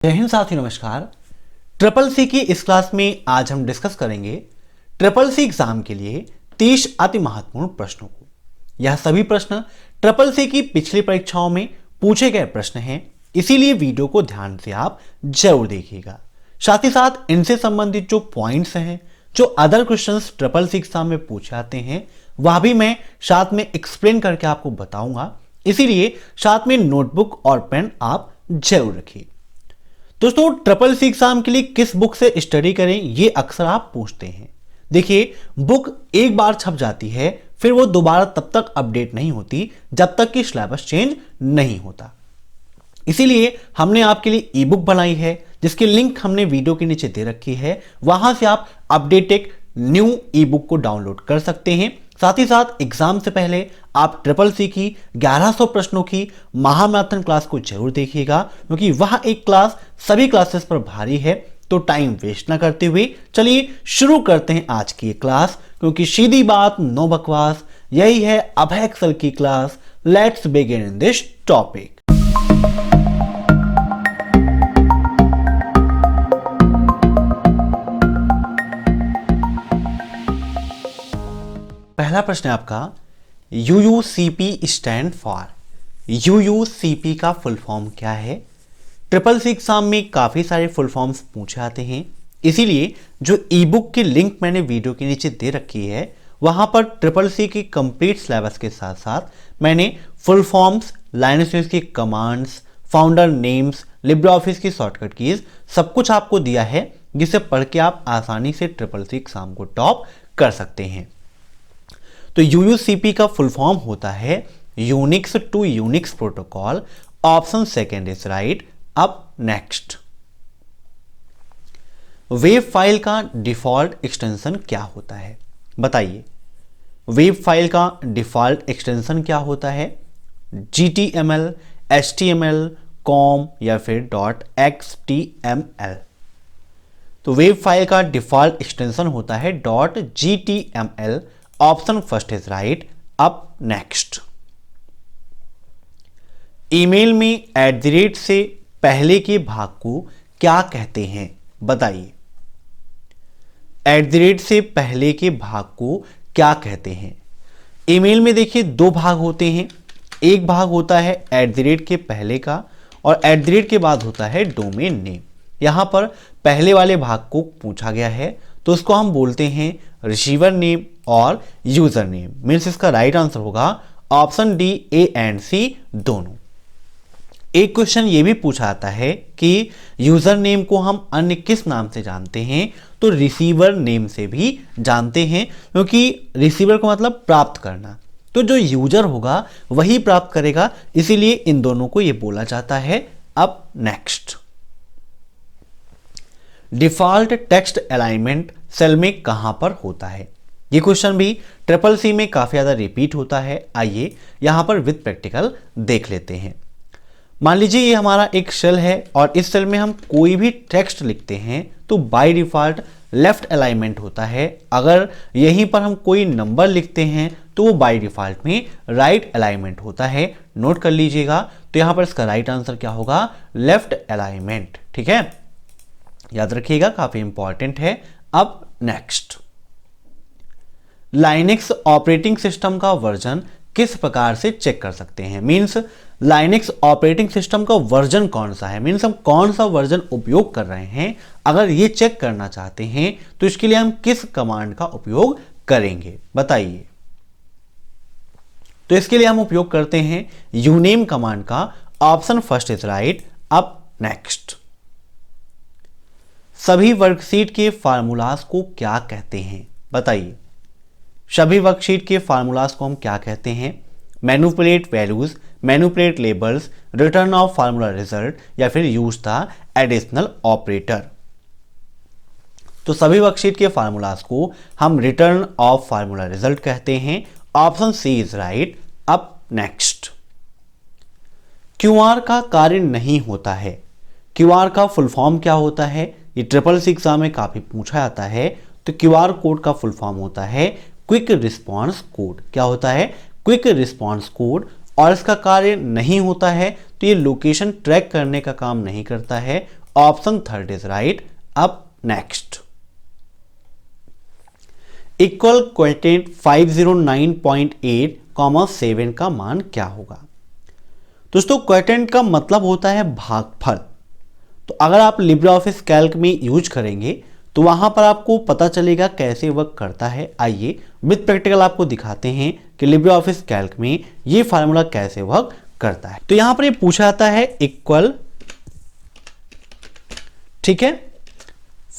जय हिंद साथियों, नमस्कार। ट्रिपल सी की इस क्लास में आज हम डिस्कस करेंगे ट्रिपल सी एग्जाम के लिए 30 अति महत्वपूर्ण प्रश्नों को। यह सभी प्रश्न ट्रिपल सी की पिछली परीक्षाओं में पूछे गए प्रश्न हैं, इसीलिए वीडियो को ध्यान से आप जरूर देखिएगा। साथ ही साथ इनसे संबंधित जो पॉइंट्स हैं, जो other questions triple C exam में पूछे जाते हैं, वह भी मैं साथ में एक्सप्लेन करके आपको बताऊंगा, इसीलिए साथ में नोटबुक और पेन आप जरूर रखिए। दोस्तों, ट्रिपल सी एग्जाम के लिए किस बुक से स्टडी करें, ये अक्सर आप पूछते हैं। देखिए, बुक एक बार छप जाती है, फिर वो दोबारा तब तक अपडेट नहीं होती जब तक कि सिलेबस चेंज नहीं होता। इसीलिए हमने आपके लिए ई बुक बनाई है, जिसकी लिंक हमने वीडियो के नीचे दे रखी है। वहां से आप अपडेटेड न्यू ई बुक को डाउनलोड कर सकते हैं। साथ ही साथ एग्जाम से पहले आप ट्रिपल सी की 1100 प्रश्नों की महामैराथन क्लास को जरूर देखिएगा, क्योंकि वह एक क्लास सभी क्लासेस पर भारी है। तो टाइम वेस्ट ना करते हुए चलिए शुरू करते हैं आज की ये क्लास, क्योंकि सीधी बात नो बकवास, यही है अभय एक्सेल की class. Let's begin in this topic. पहला प्रश्न है आपका, यूयूसीपी स्टैंड फॉर। यूयूसीपी का फुल फॉर्म क्या है? ट्रिपल सी एग्जाम में काफी सारे फुल फॉर्म्स पूछे आते हैं, इसीलिए जो ई बुक की लिंक मैंने वीडियो के नीचे दे रखी है, वहां पर ट्रिपल सी की कंप्लीट सिलेबस के साथ साथ मैंने फुल फॉर्म्स, लाइनस की commands, founder names, Libre office की शॉर्टकट कीज, सब कुछ आपको दिया है, जिसे पढ़ के आप आसानी से ट्रिपल सी एग्जाम को टॉप कर सकते हैं। तो यूयूसीपी का फुल फॉर्म होता है Unix to Unix protocol. Option second is right. अब नेक्स्ट, वेब फाइल का डिफॉल्ट एक्सटेंशन क्या होता है? बताइए, वेब फाइल का डिफॉल्ट एक्सटेंशन क्या होता है? GTML, HTML, COM या फिर .xtml। तो वेब फाइल का डिफॉल्ट एक्सटेंशन होता है .gtml। Option first is right. अब नेक्स्ट, ईमेल में @ से पहले के भाग को क्या कहते हैं? बताइए, @ से पहले के भाग को क्या कहते हैं? ईमेल में देखिए दो भाग होते हैं। एक भाग होता है @ के पहले का, और @ के बाद होता है डोमेन नेम। यहां पर पहले वाले भाग को पूछा गया है, तो उसको हम बोलते हैं रिसीवर नेम और यूजर नेम। मीन्स इसका राइट आंसर होगा option D, A and C दोनों। एक क्वेश्चन ये भी पूछा जाता है कि यूजर नेम को हम अन्य किस नाम से जानते हैं? तो रिसीवर नेम से भी जानते हैं, क्योंकि रिसीवर का मतलब प्राप्त करना, तो जो यूजर होगा वही प्राप्त करेगा, इसीलिए इन दोनों को ये बोला जाता है। अब next, default text alignment cell में कहां पर होता है? ये क्वेश्चन भी ट्रिपल सी में काफी ज्यादा रिपीट होता है। आइए यहां पर विद प्रैक्टिकल देख लेते हैं। मान लीजिए ये हमारा एक सेल है, और इस सेल में हम कोई भी टेक्स्ट लिखते हैं तो बाय डिफॉल्ट लेफ्ट अलाइनमेंट होता है। अगर यहीं पर हम कोई नंबर लिखते हैं तो वो बाय डिफॉल्ट में राइट अलाइनमेंट होता है। नोट कर लीजिएगा। तो यहां पर इसका राइट आंसर क्या होगा? Left alignment. ठीक है, याद रखिएगा, काफी इंपॉर्टेंट है। अब नेक्स्ट, लाइनेक्स ऑपरेटिंग सिस्टम का वर्जन किस प्रकार से चेक कर सकते हैं? मींस लाइनेक्स ऑपरेटिंग सिस्टम का वर्जन कौन सा है, मींस हम कौन सा वर्जन उपयोग कर रहे हैं, अगर ये चेक करना चाहते हैं तो इसके लिए हम किस कमांड का उपयोग करेंगे? बताइए। तो इसके लिए हम उपयोग करते हैं यूनेम कमांड का। Option first is right. अब नेक्स्ट, सभी वर्कशीट के फार्मूलाज को क्या कहते हैं? बताइए, सभी वर्कशीट के फार्मूलाज को हम क्या कहते हैं? Manipulate values, manipulate labels, return of formula result, या फिर यूज द एडिशनल ऑपरेटर। तो सभी वर्कशीट के फार्मूलाज को हम रिटर्न ऑफ फार्मूला रिजल्ट कहते हैं। Option C is right. अब नेक्स्ट, क्यूआर का कार्य नहीं होता है। क्यूआर का फुल फॉर्म क्या होता है? ये ट्रिपल सी एग्जाम में काफी पूछा जाता है। तो क्यूआर कोड का फुल फॉर्म होता है क्विक रिस्पॉन्स कोड। क्या होता है? Quick response code. और इसका कार्य नहीं होता है तो ये लोकेशन ट्रैक करने का काम नहीं करता है ऑप्शन थर्ड इज राइट। अब नेक्स्ट, इक्वल क्वोटिएंट 509.8 कॉमा 7 का मान क्या होगा? दोस्तों क्वोटिएंट का मतलब होता है भागफल। तो अगर आप लिब्रे ऑफिस कैल्क में यूज करेंगे तो वहां पर आपको पता चलेगा कैसे वर्क करता है। आइए विद प्रैक्टिकल आपको दिखाते हैं कि लिब्रे ऑफिस कैल्क में ये फार्मूला कैसे वर्क करता है। तो यहां पर ये पूछा जाता है इक्वल, ठीक है,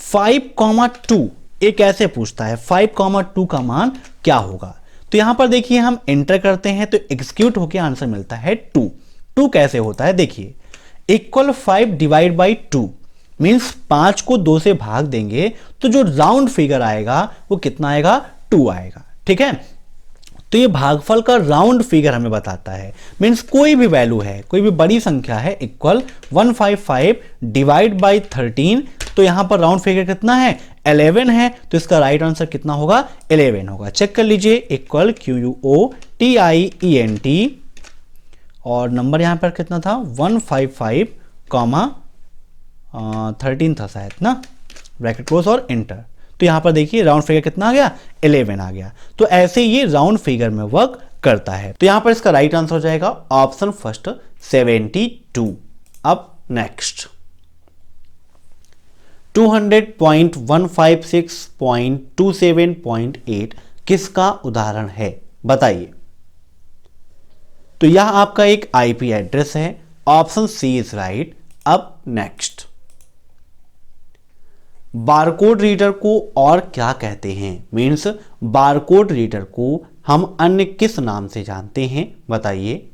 5,2। ये कैसे पूछता है 5,2 का मान क्या होगा? तो यहां पर देखिए हम एंटर करते हैं तो एग्जीक्यूट होकर आंसर मिलता है 2। 2 कैसे होता है देखिए, इक्वल 5 डिवाइड बाई 2 मीन्स 5 को 2 से भाग देंगे तो जो राउंड फिगर आएगा वो कितना आएगा? 2 आएगा। ठीक है, तो ये भागफल का राउंड फिगर हमें बताता है। मीन्स कोई भी वैल्यू है, कोई भी बड़ी संख्या है, इक्वल 155 डिवाइड बाई 13, तो यहां पर राउंड फिगर कितना है? 11 है। तो इसका राइट आंसर कितना होगा? 11 होगा। चेक कर लीजिए, इक्वल QUOTIENT और नंबर यहां पर कितना था? 155 कॉमा 13 था शायद ना, ब्रैकेट क्लोज और एंटर। तो यहां पर देखिए राउंड फिगर कितना आ गया? 11 आ गया। तो ऐसे ये राउंड फिगर में वर्क करता है। तो यहां पर इसका राइट आंसर हो जाएगा ऑप्शन फर्स्ट 72। अब नेक्स्ट, 200.156.27.8 किसका उदाहरण है बताइए? तो यह आपका एक आईपी एड्रेस है। Option C is right. अब नेक्स्ट, बारकोड रीडर को और क्या कहते हैं? मीन्स बारकोड रीडर को हम अन्य किस नाम से जानते हैं बताइए?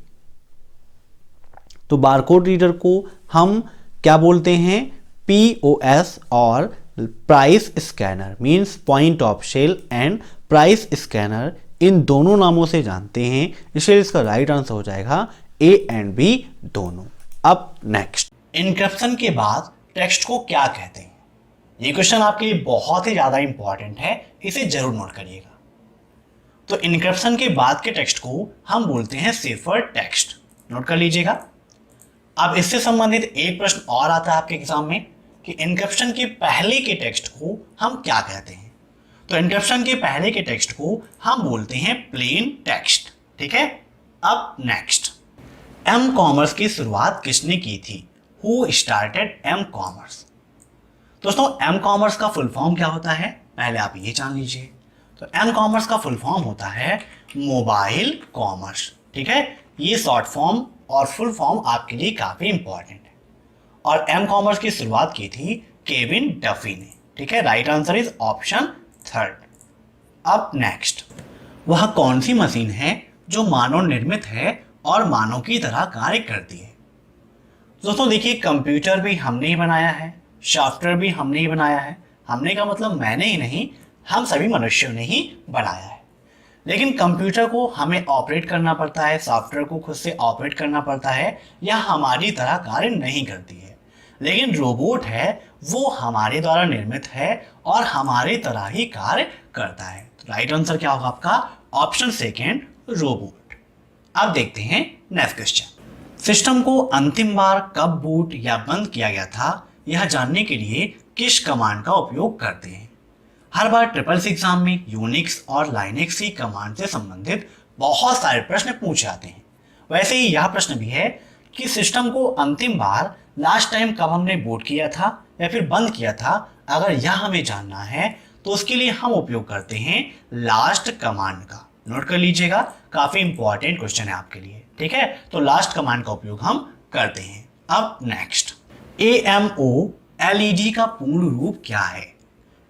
तो बारकोड रीडर को हम क्या बोलते हैं? POS और price scanner, means point of sale and price scanner, इन दोनों नामों से जानते हैं। इसलिए इसका राइट आंसर हो जाएगा A एंड B दोनों। अब नेक्स्ट, इनक्रिप्शन के बाद टेक्स्ट को क्या कहते हैं? ये क्वेश्चन आपके लिए बहुत ही ज्यादा इंपॉर्टेंट है, इसे जरूर नोट करिएगा। तो इनक्रिप्शन के बाद के टेक्स्ट को हम बोलते हैं सिफर टेक्स्ट। नोट कर लीजिएगा। अब इससे संबंधित एक प्रश्न और आता है आपके एग्जाम में कि इनक्रिप्शन के पहले के टेक्स्ट को हम क्या कहते हैं? तो इनक्रिप्शन के पहले के टेक्स्ट को हम बोलते हैं प्लेन टेक्स्ट। ठीक है, अब नेक्स्ट, एम कॉमर्स की शुरुआत किसने की थी? Who started M commerce? दोस्तों एम कॉमर्स का फुल फॉर्म क्या होता है पहले आप ये जान लीजिए। तो एम कॉमर्स का फुल फॉर्म होता है मोबाइल कॉमर्स। ठीक है, ये शॉर्ट फॉर्म और फुल फॉर्म आपके लिए काफी इंपॉर्टेंट है। और एम कॉमर्स की शुरुआत की थी केविन डफी ने। ठीक है, right answer is option third. अब नेक्स्ट, वह कौन सी मशीन है जो मानव निर्मित है और मानव की तरह कार्य करती है? दोस्तों देखिए, कंप्यूटर भी हमने ही बनाया है, सॉफ्टवेयर भी हमने ही बनाया है। हमने का मतलब मैंने ही नहीं, हम सभी मनुष्यों ने ही बनाया है। लेकिन कंप्यूटर को हमें ऑपरेट करना पड़ता है, सॉफ्टवेयर को खुद से ऑपरेट करना पड़ता है, यह हमारी तरह कार्य नहीं करती है। लेकिन रोबोट है वो हमारे द्वारा निर्मित है और हमारे तरह ही कार्य करता है। तो राइट आंसर क्या होगा आपका? Option second, robot. अब देखते हैं नेक्स्ट क्वेश्चन। सिस्टम को अंतिम बार कब बूट या बंद किया गया था, यह जानने के लिए किस कमांड का उपयोग करते हैं? हर बार ट्रिपल सी एग्जाम में यूनिक्स और लाइनेक्स की कमांड से संबंधित बहुत सारे प्रश्न पूछे जाते हैं। वैसे ही यह प्रश्न भी है कि सिस्टम को अंतिम बार लास्ट टाइम कब हमने बूट किया था या फिर बंद किया था, अगर यह हमें जानना है तो उसके लिए हम उपयोग करते हैं लास्ट कमांड का। नोट कर लीजिएगा, काफी इंपॉर्टेंट क्वेश्चन है आपके लिए। ठीक है, तो लास्ट कमांड का उपयोग हम करते हैं। अब नेक्स्ट, AMO LED का पूर्ण रूप क्या है?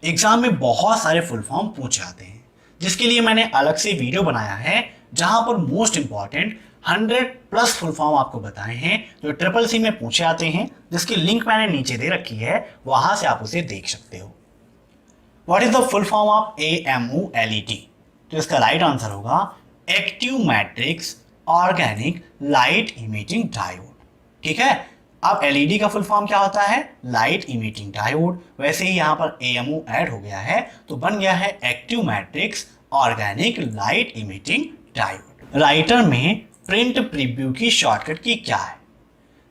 एग्जाम में बहुत सारे फुल फॉर्म पूछे जाते हैं, जिसके लिए मैंने अलग से वीडियो बनाया है जहां पर मोस्ट इंपॉर्टेंट 100+ फुल फॉर्म आपको बताए हैं जो ट्रिपल सी में पूछे जाते हैं, जिसकी लिंक मैंने नीचे दे रखी है, वहां से आप उसे देख सकते हो। What is the full form of AMO LED? तो इसका राइट आंसर होगा active matrix organic light emitting diode. ठीक है, अब LED का फुल फॉर्म क्या होता है? Light emitting diode. वैसे ही यहाँ पर AMO ऐड हो गया है तो बन गया है active matrix organic light emitting diode. Writer में प्रिंट प्रीव्यू की शॉर्टकट की क्या है?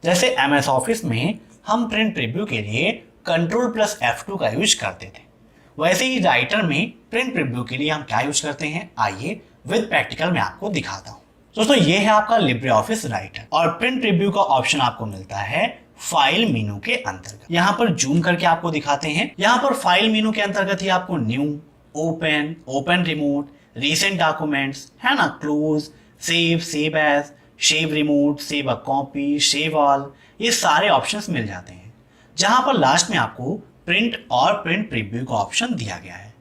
जैसे MS ऑफिस में हम प्रिंट प्रीव्यू के लिए कंट्रोल प्लस F2 का यूज करते थे, वैसे ही राइटर में प्रिंट प्रीव्यू के लिए हम क्या यूज करते हैं, आइए विद प्रैक्टिकल में आपको दिखाता हूं। दोस्तों ये है आपका लिब्रे ऑफिस राइटर और प्रिंट प्रीव्यू का ऑप्शन आपको मिलता है फाइल मेनू के अंतर्गत। यहाँ पर जूम करके आपको दिखाते हैं। यहाँ पर फाइल मेनू के अंतर्गत ही आपको new, open, open remote, recent documents है ना, close, save, save as, save remote, save a copy, save all, ये सारे ऑप्शंस मिल जाते हैं। जहां पर लास्ट में आपको प्रिंट और प्रिंट प्रीव्यू का ऑप्शन दिया गया है।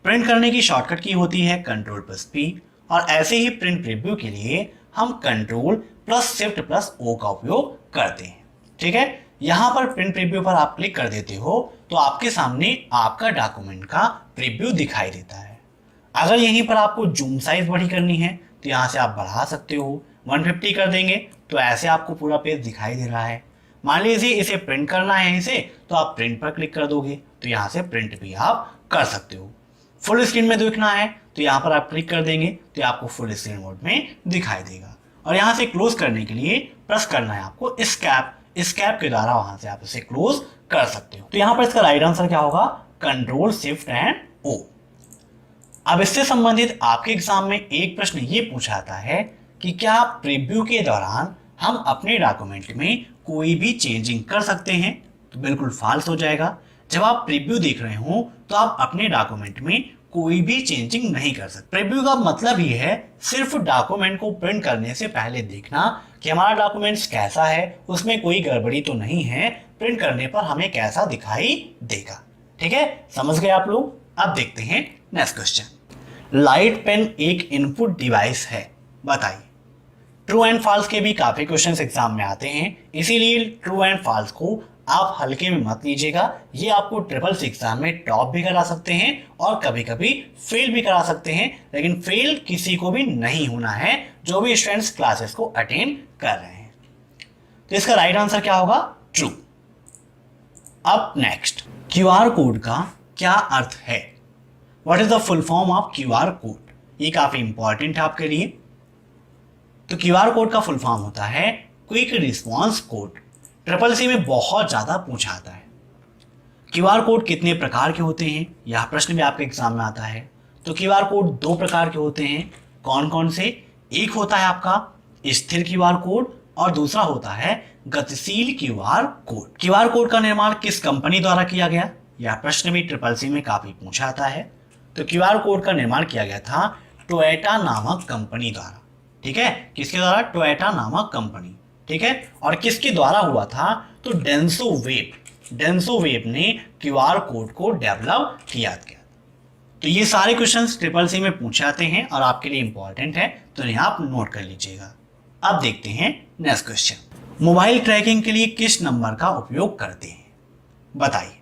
प्रिंट करने की शॉर्टकट की होती है कंट्रोल प्लस पी और ऐसे ही प्रिंट प्रीव्यू के लिए हम control plus shift plus O का उपयोग करते हैं। ठीक है, यहां पर प्रिंट प्रीव्यू पर आप क्लिक कर देते हो तो आपके सामने आपका डॉक्यूमेंट का प्रीव्यू दिखाई देता है। अगर यहीं पर आपको जूम साइज बड़ी करनी है तो यहां से आप बढ़ा सकते हो, 150 कर देंगे तो ऐसे आपको पूरा पेज दिखाई दे रहा है। मान लीजिए इसे प्रिंट करना है इसे, तो आप प्रिंट पर क्लिक कर दोगे तो यहाँ से प्रिंट भी आप कर सकते हो। फुल स्क्रीन में देखना है तो यहाँ पर आप क्लिक कर देंगे तो आपको फुल स्क्रीन मोड में दिखाई देगा। और यहाँ से क्लोज करने के लिए प्रेस करना है आपको एस्केप के द्वारा वहां से आप इसे क्लोज कर सकते हो। तो यहाँ पर इसका राइट आंसर क्या होगा, कंट्रोल शिफ्ट एंड ओ। अब इससे संबंधित आपके एग्जाम में एक प्रश्न ये पूछा जाता है कि क्या प्रीव्यू के दौरान हम अपने डॉक्यूमेंट में कोई भी चेंजिंग कर सकते हैं, तो बिल्कुल फॉल्स हो जाएगा। जब आप प्रीव्यू देख रहे हो तो आप अपने डॉक्यूमेंट में कोई भी चेंजिंग नहीं कर सकते। प्रीव्यू का मतलब ही है सिर्फ डॉक्यूमेंट को प्रिंट करने से पहले देखना कि हमारा डॉक्यूमेंट्स कैसा है, उसमें कोई गड़बड़ी तो नहीं है, प्रिंट करने पर हमें कैसा दिखाई देगा। ठीक है, समझ गए आप लोग। अब देखते हैं नेक्स्ट क्वेश्चन। लाइट पेन एक इनपुट डिवाइस है, बताइए। ट्रू एंड फॉल्स के भी काफी क्वेश्चंस एग्जाम में आते हैं, इसीलिए ट्रू एंड फॉल्स को आप हल्के में मत लीजिएगा। ये आपको ट्रिपल सी एग्जाम में टॉप भी करा सकते हैं और कभी कभी फेल भी करा सकते हैं, लेकिन फेल किसी को भी नहीं होना है जो भी स्टूडेंट्स क्लासेस को अटेंड कर रहे हैं। तो इसका राइट आंसर क्या होगा, ट्रू। अब नेक्स्ट, क्यूआर कोड का क्या अर्थ है, what is the full form of QR code. ये काफी इंपॉर्टेंट है आपके लिए। तो क्यूआर कोड का फुल फॉर्म होता है quick response code. Triple C में बहुत ज्यादा पूछा आता है। क्यूआर कोड कितने प्रकार के होते हैं, यह प्रश्न भी आपके एग्जाम में आता है। तो क्यूआर कोड 2 प्रकार के होते हैं। कौन कौन से, एक होता है आपका स्थिर क्यूआर कोड और दूसरा होता है गतिशील क्यूआर कोड। क्यूआर कोड का निर्माण किस कंपनी द्वारा किया गया, यह प्रश्न भी ट्रिपल सी में काफी पूछा आता है। तो क्यूआर कोड का निर्माण किया गया था टोयोटा नामक कंपनी द्वारा। ठीक है, किसके द्वारा, टोयोटा नामक कंपनी। ठीक है, और किसके द्वारा हुआ था, तो डेंसो वेब ने क्यूआर कोड को डेवलप किया गया। तो ये सारे क्वेश्चंस ट्रिपल सी में पूछे जाते हैं और आपके लिए इंपॉर्टेंट है, तो इन्हें आप नोट कर लीजिएगा। अब देखते हैं नेक्स्ट क्वेश्चन। मोबाइल ट्रैकिंग के लिए किस नंबर का उपयोग करते हैं, बताइए।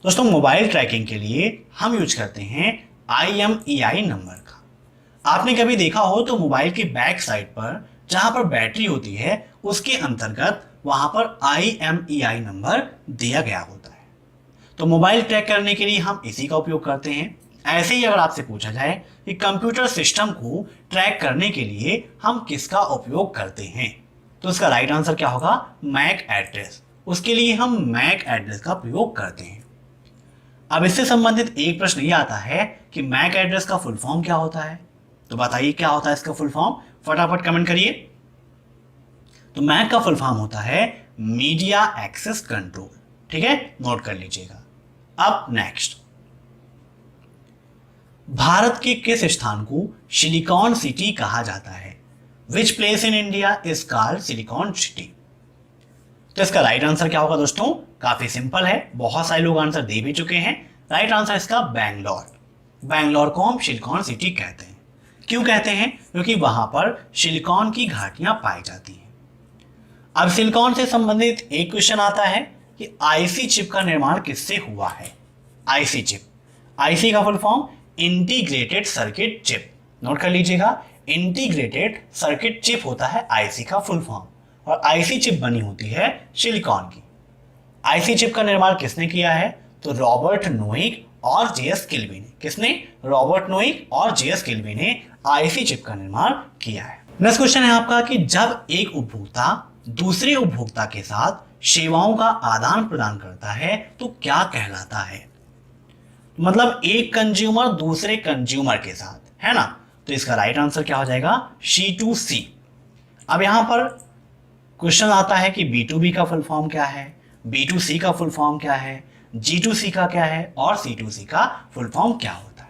दोस्तों मोबाइल ट्रैकिंग के लिए हम यूज करते हैं IMEI नंबर का। आपने कभी देखा हो तो मोबाइल के बैक साइड पर जहां पर बैटरी होती है उसके अंतर्गत वहां पर IMEI नंबर दिया गया होता है। तो मोबाइल ट्रैक करने के लिए हम इसी का उपयोग करते हैं। ऐसे ही अगर आपसे पूछा जाए कि कंप्यूटर सिस्टम को ट्रैक करने के लिए हम किसका उपयोग करते हैं, तो इसका राइट आंसर क्या होगा, मैक एड्रेस। उसके लिए हम मैक एड्रेस का उपयोग करते हैं। अब इससे संबंधित एक प्रश्न ये आता है कि मैक एड्रेस का फुल फॉर्म क्या होता है, तो बताइए क्या होता है इसका फुल फॉर्म, फटाफट कमेंट करिए। तो मैक का फुल फॉर्म होता है मीडिया एक्सेस कंट्रोल। ठीक है, नोट कर लीजिएगा। अब नेक्स्ट, भारत के किस स्थान को सिलिकॉन सिटी कहा जाता है, which place in India is called silicon city. तो इसका राइट आंसर क्या होगा दोस्तों, काफी सिंपल है, बहुत सारे लोग आंसर दे भी चुके हैं। राइट आंसर इसका बैंगलोर को हम सिलिकॉन सिटी कहते हैं। क्यों कहते हैं, क्योंकि वहां पर सिलिकॉन की घाटियां पाई जाती हैं। अब सिलिकॉन से संबंधित एक क्वेश्चन आता है कि आईसी चिप का निर्माण किससे हुआ है। आईसी चिप, आईसी का full form integrated circuit chip. Note कर लीजिएगा, इंटीग्रेटेड सर्किट चिप होता है आईसी का फुल फॉर्म, और आईसी चिप बनी होती है सिलिकॉन की। आईसी चिप का निर्माण किसने किया है, तो रॉबर्ट नोइक और जेएस किल्बी ने। किसने, रॉबर्ट नोइक और जेएस किल्बी ने आईसी चिप का निर्माण किया है। नेक्स्ट क्वेश्चन है आपका कि जब एक उपभोक्ता दूसरे उपभोक्ता के साथ सेवाओं का आदान प्रदान करता है तो क्या कहलाता है? मतलब एक कंज्यूमर दूसरे कंज्यूमर के साथ, है ना? तो इसका राइट आंसर क्या हो जाएगा? C2C। अब यहां पर क्वेश्चन आता है कि B2B का फुल फॉर्म क्या है, B2C का फुल फॉर्म क्या है, G2C का क्या है और C2C का फुल फॉर्म क्या होता है?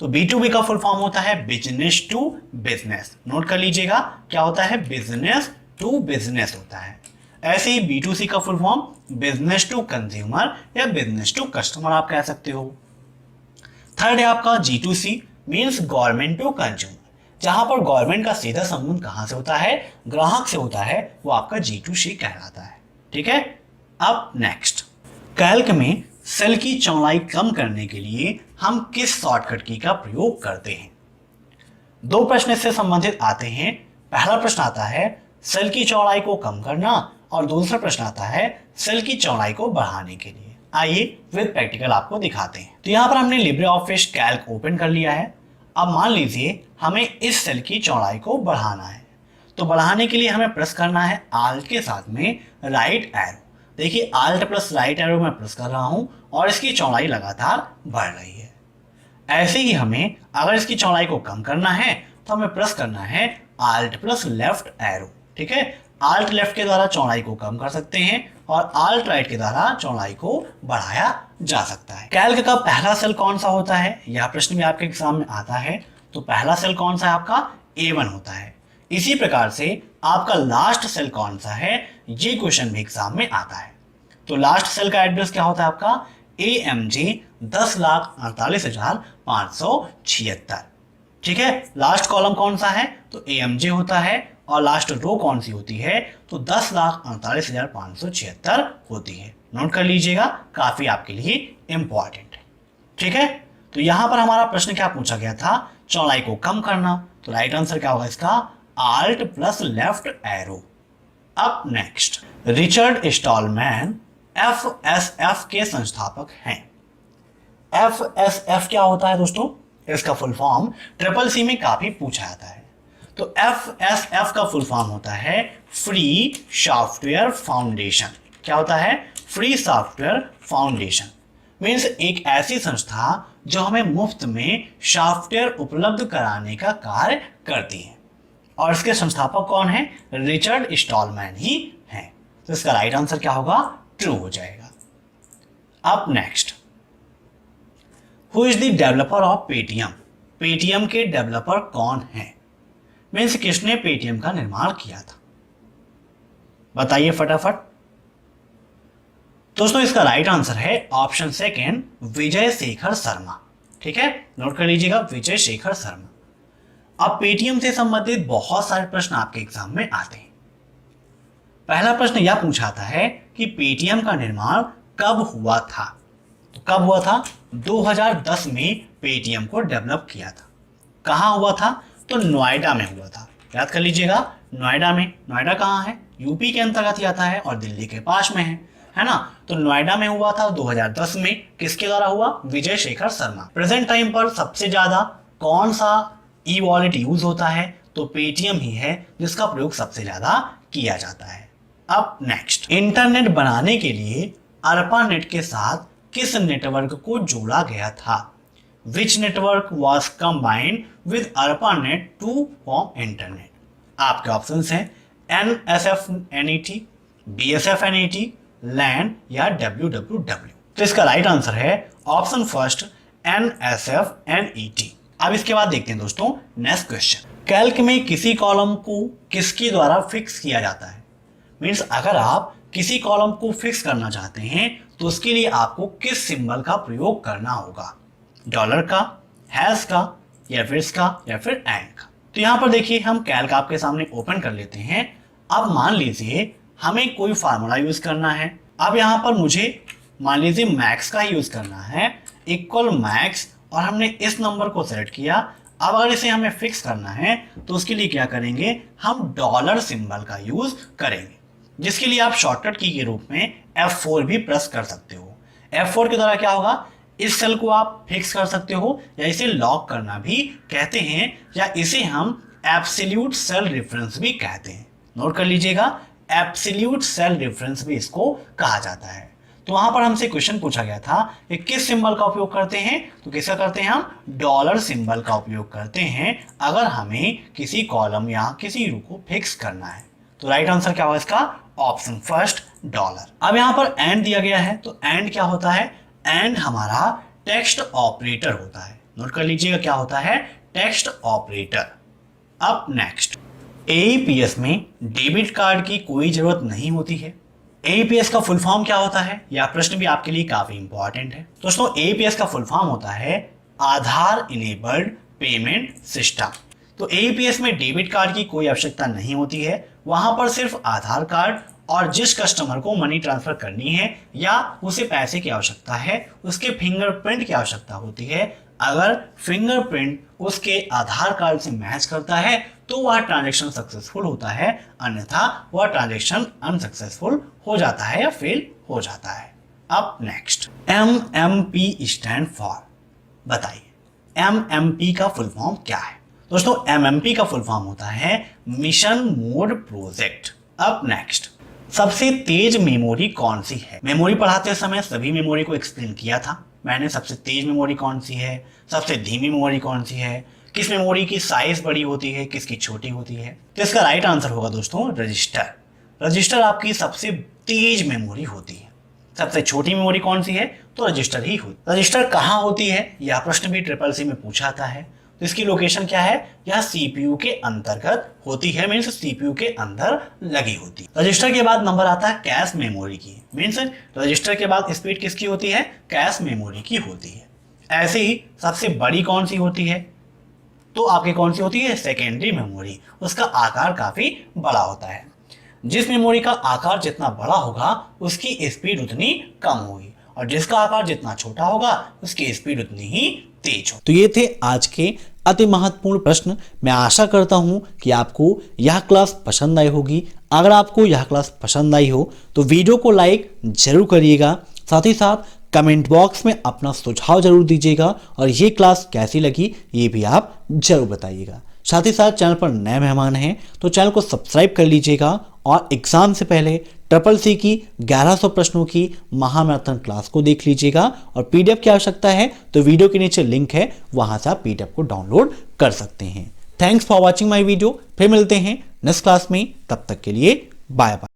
तो B2B का फुल फॉर्म होता है बिजनेस टू बिजनेस। नोट कर लीजिएगा, क्या होता है? बिजनेस टू बिजनेस होता है। ऐसे ही B2C का full form business to consumer या बिजनेस टू कस्टमर आप कह सकते हो। थर्ड है आपका G2C, means government to consumer. जहां पर गवर्नमेंट का सीधा संबंध कहां से होता है? ग्राहक से होता है, वो आपका G2C कहलाता है। ठीक है। अब नेक्स्ट, कैल्क में सेल की चौड़ाई कम करने के लिए हम किस शॉर्टकट की का प्रयोग करते हैं? दो प्रश्न इससे संबंधित आते हैं। पहला प्रश्न आता है सेल की चौड़ाई को कम करना और दूसरा प्रश्न आता है सेल की चौड़ाई को बढ़ाने के लिए। आइए विद प्रैक्टिकल आपको दिखाते हैं। तो यहाँ पर हमने लिब्रे ऑफिस कैल्क ओपन कर लिया है। अब मान लीजिए हमें इस सेल की चौड़ाई को बढ़ाना है, तो बढ़ाने के लिए हमें प्रेस करना है आल्ट के साथ में राइट एरो। देखिए आल्ट प्लस राइट एरो में प्रेस कर रहा हूं और इसकी चौड़ाई लगातार बढ़ रही है। ऐसे ही हमें अगर इसकी चौड़ाई को कम करना है तो हमें प्रेस करना है आल्ट प्लस लेफ्ट एरो। ठीक है, आल्ट लेफ्ट के द्वारा चौड़ाई को कम कर सकते हैं और आल्ट राइट के द्वारा चौड़ाई को बढ़ाया जा सकता है। कैल्क का पहला सेल कौन सा होता है? यह प्रश्न भी आपके एग्जाम में आता है। तो पहला सेल कौन सा है आपका? A1 होता है। इसी प्रकार से आपका लास्ट सेल कौन सा है, ये क्वेश्चन भी एग्जाम में आता है। तो लास्ट सेल का एड्रेस क्या होता है आपका? AMG 10,48,576। ठीक है, लास्ट कॉलम कौन सा है? तो AMG होता है और लास्ट रो कौन सी होती है? तो 10,48,576 होती है। नोट कर लीजिएगा, काफी आपके लिए इंपॉर्टेंट है। ठीक है, तो यहां पर हमारा प्रश्न क्या पूछा गया था? चौड़ाई को कम करना। तो राइट आंसर क्या होगा इसका? Alt plus left arrow. अब नेक्स्ट, रिचर्ड स्टॉलमैन FSF के संस्थापक हैं। FSF क्या होता है दोस्तों? इसका फुल फॉर्म CCC में काफी पूछा जाता है। तो FSF का फुल फॉर्म होता है फ्री सॉफ्टवेयर फाउंडेशन। क्या होता है? फ्री सॉफ्टवेयर फाउंडेशन मीन्स एक ऐसी संस्था जो हमें मुफ्त में सॉफ्टवेयर उपलब्ध कराने का कार्य करती है। और इसके संस्थापक कौन है? रिचर्ड स्टॉलमैन ही हैं। तो इसका राइट आंसर क्या होगा? ट्रू हो जाएगा। अब next, who is the developer of Paytm? Paytm के डेवलपर कौन है? मीन्स किसने पेटीएम का निर्माण किया था? बताइए फटाफट। दोस्तों इसका राइट आंसर है ऑप्शन सेकेंड, विजय शेखर शर्मा। ठीक है, नोट कर लीजिएगा, विजय शेखर शर्मा। अब पेटीएम से संबंधित बहुत सारे प्रश्न आपके एग्जाम में आते हैं। पहला प्रश्न यह पूछाता है कि पेटीएम का निर्माण कब हुआ था? तो कब हुआ था? 2010 में पेटीएम को डेवलप किया था। कहां हुआ था? तो नोएडा में हुआ था। याद कर लीजिएगा, नोएडा में। नोएडा कहाँ है? यूपी के अंतर्गत ही आता है और दिल्ली के पास में है ना? तो नोएडा में हुआ था 2010 में। किसके द्वारा हुआ? विजय शेखर शर्मा। प्रेजेंट टाइम पर सबसे ज्यादा कौन सा ई वॉलेट यूज होता है? तो पेटीएम ही है जिसका प्रयोग सबसे ज्यादा किया जाता है। अब नेक्स्ट, इंटरनेट बनाने के लिए ARPANET के साथ किस नेटवर्क को जोड़ा गया था? Which network was combined with ARPANET to form internet? आपके ऑप्शंस हैं NSFNET, BSFNET, LAN या WWW। तो इसका राइट आंसर है ऑप्शन फर्स्ट NSFNET। अब इसके बाद देखते हैं दोस्तों नेक्स्ट क्वेश्चन। कैल्क में किसी कॉलम को किसके द्वारा फिक्स किया जाता है? मीन्स अगर आप किसी कॉलम को फिक्स करना चाहते हैं तो उसके लिए आपको किस सिंबल का प्रयोग करना होगा? डॉलर का, हैश का, या फिर इसका, या फिर एंड का। तो यहां पर देखिए हम कैल्क आपके सामने ओपन कर लेते हैं। अब मान लीजिए हमें कोई फार्मूला यूज करना है। अब यहां पर मुझे मान लीजिए मैक्स का यूज करना है, इक्वल मैक्स, और हमने इस नंबर को सेलेक्ट किया। अब अगर इसे हमें फिक्स करना है तो उसके लिए क्या करेंगे? हम डॉलर सिंबल का यूज करेंगे, जिसके लिए आप शॉर्टकट की के रूप में F4 भी प्रेस कर सकते हो। F4 के द्वारा क्या होगा? इस सेल को आप फिक्स कर सकते हो या इसे लॉक करना भी कहते हैं, या इसे हम एब्सोल्यूट सेल रेफरेंस भी कहते हैं। नोट कर लीजिएगा, एब्सोल्यूट सेल डिफरेंस भी इसको कहा जाता है। तो वहां पर हमसे क्वेश्चन पूछा गया था कि किस सिंबल का उपयोग करते हैं, तो किसका करते हैं हम, डॉलर सिंबल का उपयोग करते हैं अगर हमें किसी कॉलम या किसी रो को फिक्स करना है। तो राइट आंसर क्या होगा इसका, ऑप्शन फर्स्ट डॉलर। अब यहां पर एंड दिया गया है, तो एंड क्या होता है, एंड हमारा टेक्स्ट ऑपरेटर होता है। नोट कर लीजिएगा क्या होता है, टेक्स्ट ऑपरेटर। अब नेक्स्ट, एईपीएस में डेबिट कार्ड की कोई जरूरत नहीं होती है। एईपीएस का फुल फॉर्म क्या होता है, यह प्रश्न भी आपके लिए काफी इंपॉर्टेंट है। दोस्तों एईपीएस का फुल फॉर्म होता है आधार इनेबल्ड पेमेंट सिस्टम। तो एईपीएस में डेबिट कार्ड की कोई आवश्यकता नहीं होती है, वहां पर सिर्फ आधार कार्ड और जिस कस्टमर को मनी ट्रांसफर करनी है या उसे पैसे की आवश्यकता है उसके फिंगरप्रिंट की आवश्यकता होती है। अगर फिंगरप्रिंट उसके आधार कार्ड से मैच करता है तो वह ट्रांजैक्शन सक्सेसफुल होता है, अन्यथा वह ट्रांजैक्शन अनसक्सेसफुल हो जाता है या फेल हो जाता है। अब नेक्स्ट, एमएमपी स्टैंड फॉर, बताइए एमएमपी का फुल फॉर्म क्या है। दोस्तों एमएमपी का फुल फॉर्म होता है मिशन मोड प्रोजेक्ट। अब नेक्स्ट, सबसे तेज मेमोरी कौन सी है। मेमोरी पढ़ाते समय सभी मेमोरी को एक्सप्लेन किया था मैंने, सबसे तेज मेमोरी कौन सी है, सबसे धीमी मेमोरी कौन सी है, किस मेमोरी की साइज बड़ी होती है, किसकी छोटी होती है। तो इसका राइट आंसर होगा दोस्तों रजिस्टर। रजिस्टर आपकी सबसे तेज मेमोरी होती है। सबसे छोटी मेमोरी कौन सी है, तो रजिस्टर ही होती। रजिस्टर कहाँ होती है, यह प्रश्न भी ट्रिपल सी में पूछा था है। तो इसकी लोकेशन क्या है, यह सीपीयू के अंतर्गत होती है, मीन्स सीपीयू के अंदर लगी होती है। रजिस्टर के बाद नंबर आता है कैश मेमोरी की, मीन्स रजिस्टर के बाद स्पीड किसकी होती है, कैश मेमोरी की होती है। ऐसे ही सबसे बड़ी कौन सी होती है, तो आपकी कौन सी होती है, सेकेंडरी मेमोरी। उसका आकार काफी बड़ा होता है। जिस मेमोरी का आकार जितना बड़ा होगा उसकी स्पीड उतनी कम होगी, और जिसका आकार जितना छोटा होगा उसकी स्पीड उतनी ही तेज हो। तो ये थे आज के अति महत्वपूर्ण प्रश्न। मैं आशा करता हूं कि आपको यह क्लास पसंद आई होगी। अगर आपको यह क्लास पसंद आई हो तो वीडियो को लाइक जरूर करिएगा, साथ ही साथ कमेंट बॉक्स में अपना सुझाव जरूर दीजिएगा, और ये क्लास कैसी लगी ये भी आप जरूर बताइएगा। साथ ही साथ चैनल पर नए मेहमान हैं तो चैनल को सब्सक्राइब कर लीजिएगा, और एग्जाम से पहले ट्रिपल सी की 1100 प्रश्नों की महामैराथन क्लास को देख लीजिएगा। और पीडीएफ की आवश्यकता है तो वीडियो के नीचे लिंक है, वहां से आप पीडीएफ को डाउनलोड कर सकते हैं। Thanks for watching my video. फिर मिलते हैं नेक्स्ट क्लास में, तब तक के लिए बाय बाय।